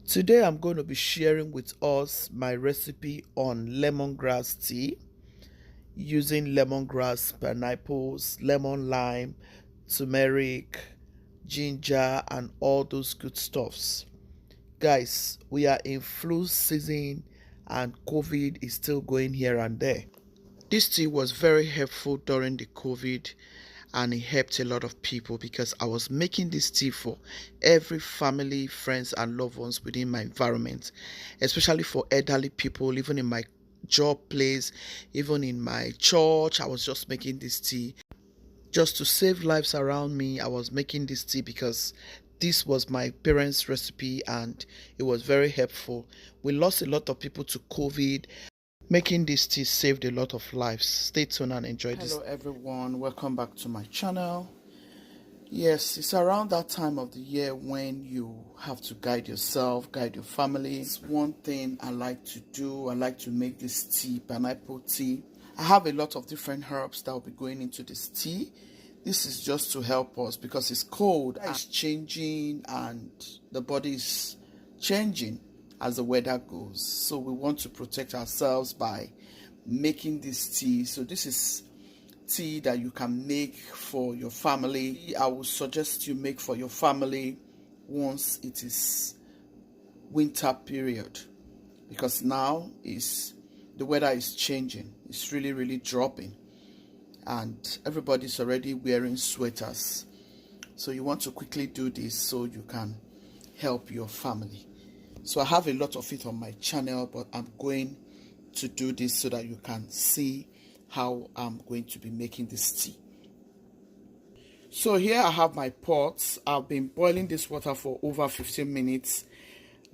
Today I'm going to be sharing with us my recipe on lemongrass tea using lemongrass, pineapples, lemon lime, turmeric, ginger and all those good stuffs. Guys, we are in flu season and COVID is still going here and there. This tea was very helpful during the COVID and it helped a lot of people because I was making this tea for every family, friends and loved ones within my environment, especially for elderly people, even in my job place, even in my church. I was just making this tea just to save lives around me. I was making this tea because this was my parents' recipe and it was very helpful. We lost a lot of people to COVID. Making this tea saved a lot of lives. Stay tuned and enjoy this. Hello everyone, welcome back to my channel. Yes, it's around that time of the year when you have to guide yourself, guide your family. It's one thing I like to do. I like to make this tea, pineapple tea. I have a lot of different herbs that will be going into this tea. This is just to help us because it's cold, it's changing and the body is changing as the weather goes. So we want to protect ourselves by making this tea. So this is tea that you can make for your family. I would suggest you make for your family once it is winter period, because now the weather is changing. It's really dropping and everybody's already wearing sweaters. So you want to quickly do this so you can help your family. So I have a lot of it on my channel, but I'm going to do this so that you can see how I'm going to be making this tea. So here I have my pots. I've been boiling this water for over 15 minutes.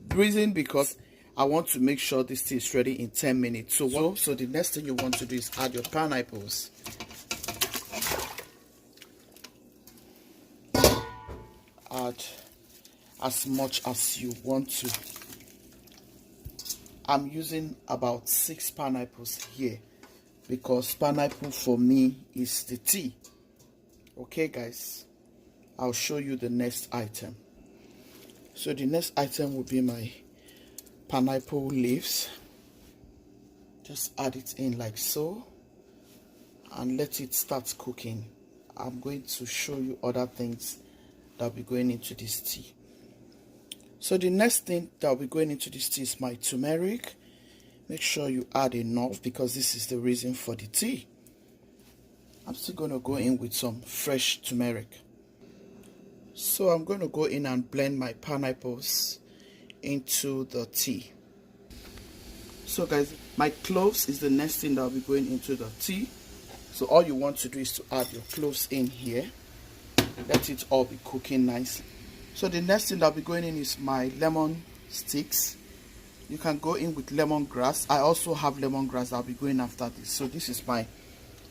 The reason because I want to make sure this tea is ready in 10 minutes. So the next thing you want to do is add your pineapples. Add as much as you want to. I'm using about 6 pineapples here because pineapple for me is the tea. Okay guys, I'll show you the next item. So the next item will be my pineapple leaves. Just add it in like so and let it start cooking. I'm going to show you other things that will be going into this tea. So the next thing that will be going into this tea is my turmeric. Make sure you add enough because this is the reason for the tea. I'm still going to go in with some fresh turmeric. So I'm going to go in and blend my pineapples into the tea. So guys, my cloves is the next thing that will be going into the tea. So all you want to do is to add your cloves in here. Let it all be cooking nicely. So the next thing that will be going in is my lemon sticks. You can go in with lemongrass. I also have lemongrass that will be going after this. So this is my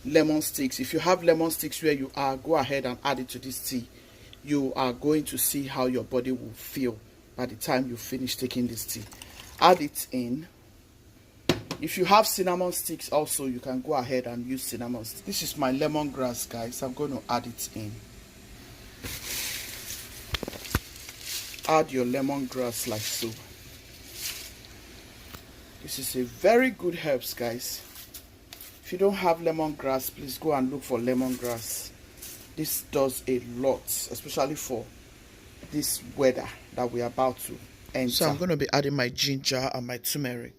lemon sticks. If you have lemon sticks where you are, go ahead and add it to this tea. You are going to see how your body will feel by the time you finish taking this tea. Add it in. If you have cinnamon sticks also, you can go ahead and use cinnamon sticks. This is my lemongrass, guys. I'm going to add it in. Add your lemongrass like so. This is a very good herbs, guys. If you don't have lemongrass, please go and look for lemongrass. This does a lot, especially for this weather that we're about to enter. So I'm going to be adding my ginger and my turmeric.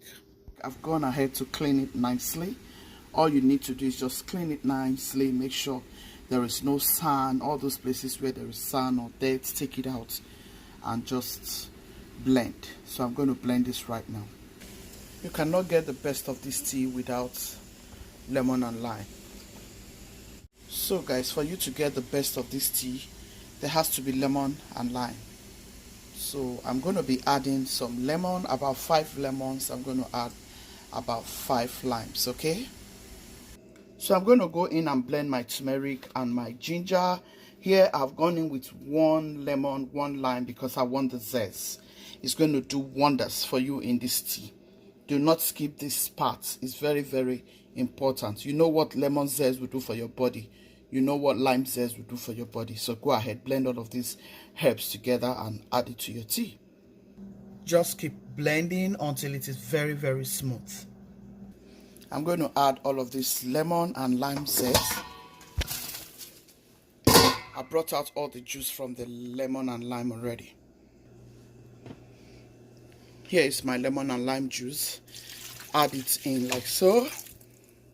I've gone ahead to clean it nicely. All you need to do is just clean it nicely. Make sure there is no sand. All those places where there is sand or dirt, take it out and just blend. So I'm going to blend this right now. You cannot get the best of this tea without lemon and lime. So guys, for you to get the best of this tea, there has to be lemon and lime. So I'm going to be adding some lemon, about 5 lemons. I'm going to add about 5 limes, okay? So I'm going to go in and blend my turmeric and my ginger. Here I've gone in with 1 lemon, 1 lime because I want the zest. It's going to do wonders for you in this tea. Do not skip this part. It's very important. You know what lemon zest will do for your body. You know what lime zest will do for your body. So go ahead, blend all of these herbs together and add it to your tea. Just keep blending until it is very, very smooth. I'm going to add all of this lemon and lime zest. I brought out all the juice from the lemon and lime already. Here is my lemon and lime juice. Add it in like so.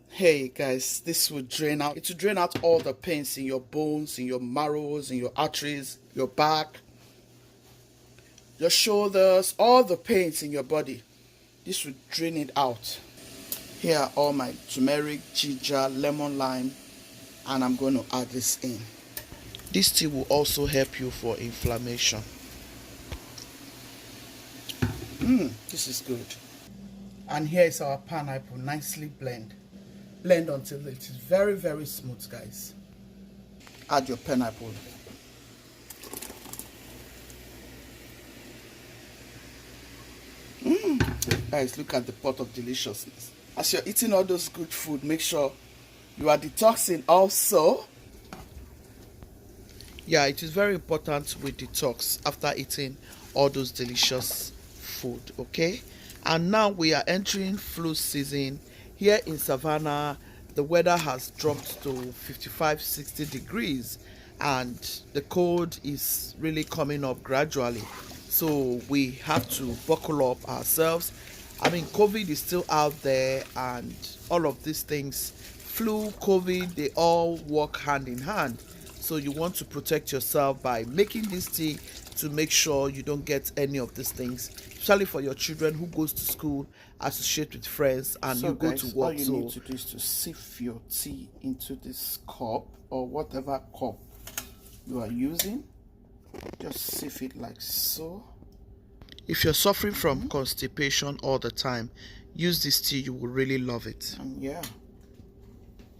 Hey guys, this will drain out. It will drain out all the pains in your bones, in your marrows, in your arteries, your back, your shoulders, all the pains in your body. This will drain it out. Here are all my turmeric, ginger, lemon, lime, and I'm going to add this in. This tea will also help you for inflammation. This is good. And here is our pineapple, nicely blend. Blend until it is very, very smooth, guys. Add your pineapple. Guys, look at the pot of deliciousness. As you're eating all those good food, make sure you are detoxing also. Yeah, it is very important we detox after eating all those delicious food, okay? And now we are entering flu season. Here in Savannah, the weather has dropped to 55-60 degrees and the cold is really coming up gradually. So we have to buckle up ourselves. I mean, COVID is still out there and all of these things, flu, COVID, they all work hand in hand. So you want to protect yourself by making this tea to make sure you don't get any of these things, especially for your children who goes to school, associate with friends, and so you go to work. All you need to do is to sift your tea into this cup or whatever cup you are using. Just sift it like so. If you're suffering from constipation all the time, use this tea. You will really love it. And yeah,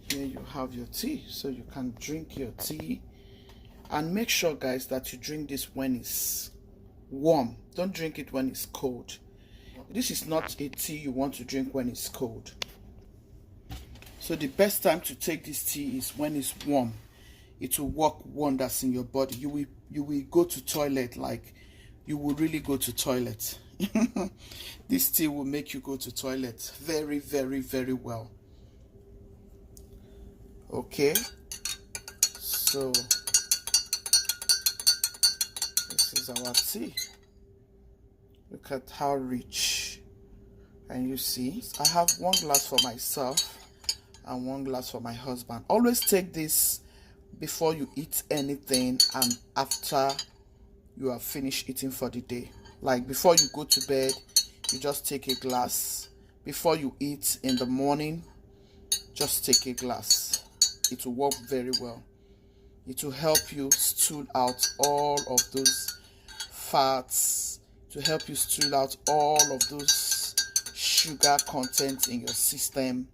here you have your tea, so you can drink your tea. And make sure, guys, that you drink this when it's warm. Don't drink it when it's cold. This is not a tea you want to drink when it's cold. So the best time to take this tea is when it's warm. It will work wonders in your body. You will go to toilet, like you will really go to toilet. This tea will make you go to toilet very, very, very well. Okay, so this is our tea. Look at how rich. And you see, I have 1 glass for myself and 1 glass for my husband. Always take this before you eat anything and after you have finished eating for the day. Like before you go to bed, you just take a glass. Before you eat in the morning, just take a glass. It will work very well. It will help you stool out all of those fats, to help you stool out all of those sugar content in your system.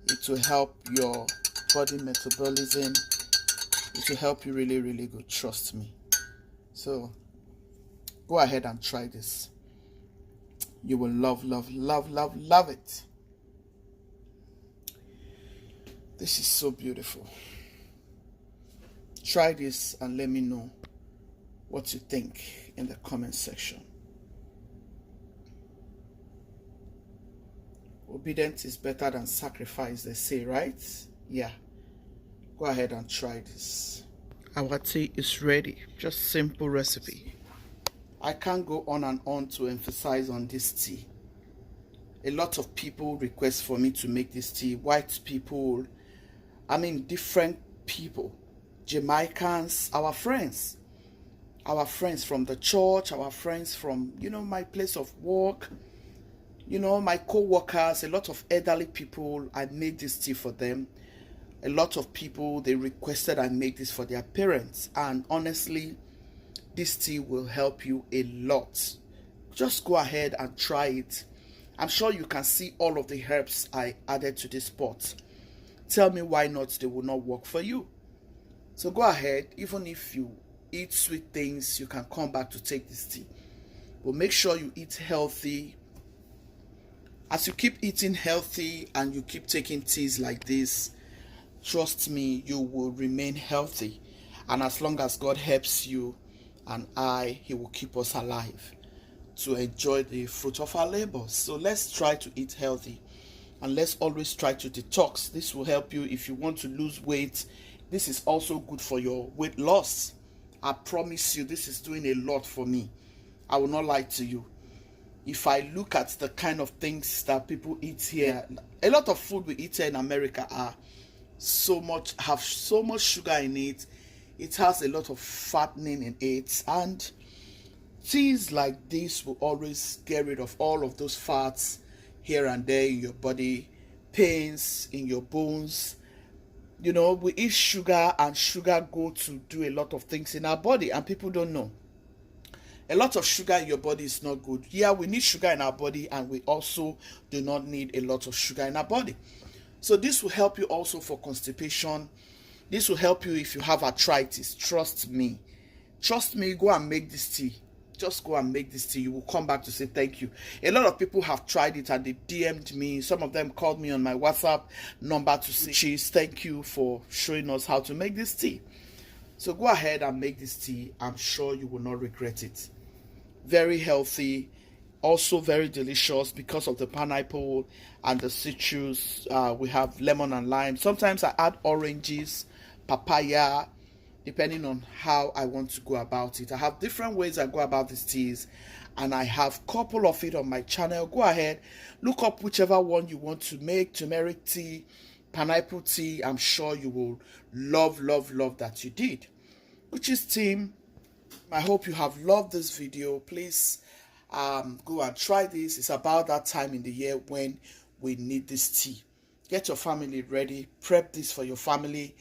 It will help your body metabolism. It will help you really, really good, trust me. So go ahead and try this. You will love, love, love, love, love it. This is so beautiful. Try this and let me know what you think in the comment section. Obedience is better than sacrifice, they say, right? Yeah. Go ahead and try this. Our tea is ready. Just simple recipe. I can't go on and on to emphasize on this tea. A lot of people request for me to make this tea. White people, I mean different people. Jamaicans, our friends from the church, our friends from, my place of work, my co-workers, a lot of elderly people. I made this tea for them. A lot of people, they requested I make this for their parents, and honestly, this tea will help you a lot. Just go ahead and try it. I'm sure you can see all of the herbs I added to this pot. Tell me why not they will not work for you. So go ahead. Even if you eat sweet things, you can come back to take this tea. But make sure you eat healthy. As you keep eating healthy and you keep taking teas like this, trust me, you will remain healthy. And as long as God helps you and He will keep us alive. to enjoy the fruit of our labor. So let's try to eat healthy, and let's always try to detox. This will help you if you want to lose weight. This is also good for your weight loss. I promise you, this is doing a lot for me. I will not lie to you. If I look at the kind of things that people eat here, a lot of food we eat here in America have so much sugar in it. It has a lot of fattening in it, and teas like this will always get rid of all of those fats here and there in your body, pains in your bones. You know, we eat sugar, and sugar go to do a lot of things in our body, and people don't know. A lot of sugar in your body is not good. Yeah, we need sugar in our body, and we also do not need a lot of sugar in our body. So this will help you also for constipation. This will help you if you have arthritis. Trust me. Trust me, go and make this tea. Just go and make this tea. You will come back to say thank you. A lot of people have tried it and they DM'd me. Some of them called me on my WhatsApp number to say, "Cheese, thank you for showing us how to make this tea." So go ahead and make this tea. I'm sure you will not regret it. Very healthy, also very delicious because of the pineapple and the citrus. We have lemon and lime. Sometimes I add oranges, papaya, depending on how I want to go about it. I have different ways I go about these teas, and I have a couple of it on my channel. Go ahead, look up whichever one you want to make. Turmeric tea, pineapple tea. I'm sure you will love that you did. Witch's team, I hope you have loved this video. Please go and try this. It's about that time in the year when we need this tea. Get your family ready. Prep this for your family.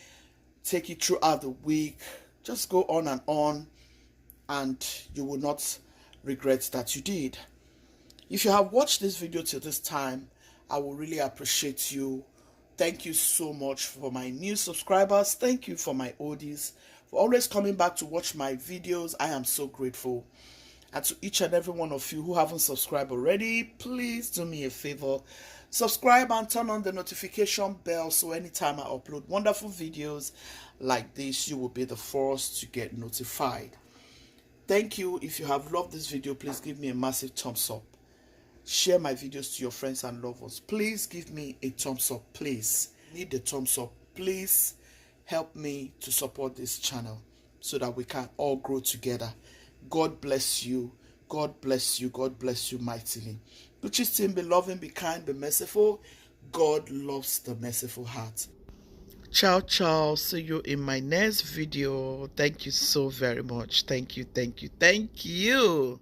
Take it throughout the week. Just go on, and you will not regret that you did. If you have watched this video till this time, I will really appreciate you. Thank you so much for my new subscribers. Thank you for my oldies, for always coming back to watch my videos. I am so grateful. And to each and every one of you who haven't subscribed already, please do me a favor. Subscribe and turn on the notification bell so anytime I upload wonderful videos like this, you will be the first to get notified. Thank you. If you have loved this video, please give me a massive thumbs up. Share my videos to your friends and loved ones. Please give me a thumbs up. Please. Need the thumbs up. Please help me to support this channel so that we can all grow together. God bless you. God bless you. God bless you mightily. Witch's team, be loving, be kind, be merciful. God loves the merciful heart. Ciao, ciao. See you in my next video. Thank you so very much. Thank you, thank you, thank you.